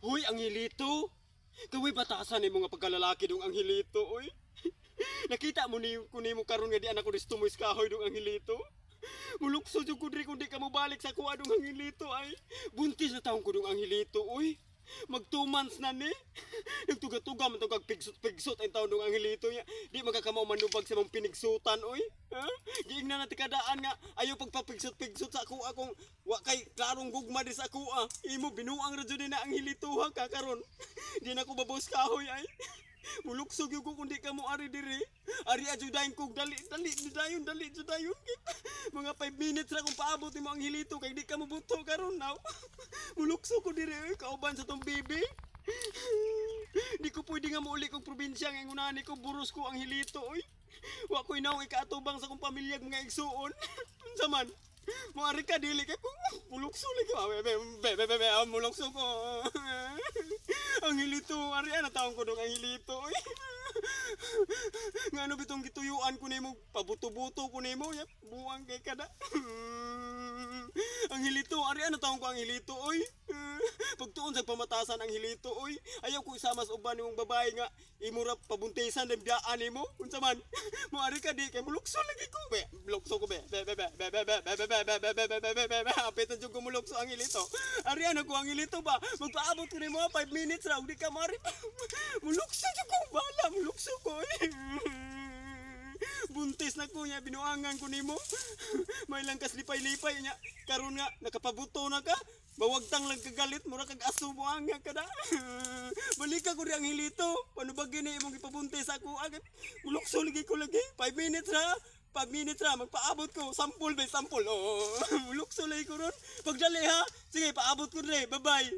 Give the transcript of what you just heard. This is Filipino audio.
Hoy, Angelito. Kaway batasan ni mga pagkalalaki dong Angelito, oy. Nakita mo ni kunimo karon nga di anak ko disto mo iskahoy dong Angelito. Mulukso jud kudri kundi ka mo balik sa kuha dong Angelito ay. Buntis na taong ko dong Angelito, oy. Mag 2 months na ni. Nagtuga-tuga man tong pigsot ang taon dong Angelito niya. Di magkakamaw manubag sa mong pinigsutan, oy. Ha? Giingnan na tikadaan nga ayaw pagpapigsot-pigsot sa ako akong wa kay klarong gugma di sa ako ah. Imo binuang ra jud na Angelito ha kakaron. Di na ko babos kahoy ay. Muluksog yung ko kundi ka mo ari diri. Ari ajudahin ko dali judayon. Mga 5 minutes ra kung paabot mo ang Angelito kay di ka mo buto karon now. Muluksog ko diri kauban sa tong bibi. Di ko pwede nga mauli kong probinsya nga ngunani ko buros ko ang Angelito oy. Wa ko'y naw ikaatubang sa kong pamilya mga igsuon. Unsa man? Moari ka dili kay mulukso lagi mulukso ko. Angelito, ari ana taong ko dong Angelito oy. Ngano bitong gituyuan ko nimo pabuto-buto ko nimo ya buang kay kada. Angelito, ari ana taong ko Angelito oy. Pagtuon sa pamatasan ang Angelito oy. Ayaw ko isama sa uban nimong babae nga imura pabuntisan ng biyaan nimo. Unsa man? Moari ka di kay mulukso lagi ko be. Mulukso ko be. Apit na jud ko mulukso ang Angelito. Ari ana ko Angelito ba? Magpaabot ko nimo 5 minutes ra di ka mari. Mulukso jud ko bala mulukso ko. Buntis na ko niya, binuangan ko nimo. May lang kas lipay-lipay niya. Karon nga, nakapabuto na ka. Bawagtang lang kagalit, mura kag aso mo ang nga kada. Balik ko rin ang Angelito. Paano ba gini imong ipabuntis ako? Agad, mulukso lagi ko lagi. 5 minutes ra. 5 minutes ra, magpaabot ko. Sampol ba, sampol. Oh, mulukso lagi ko ron. Pagdali ha. Sige, paabot ko rin. Bye-bye.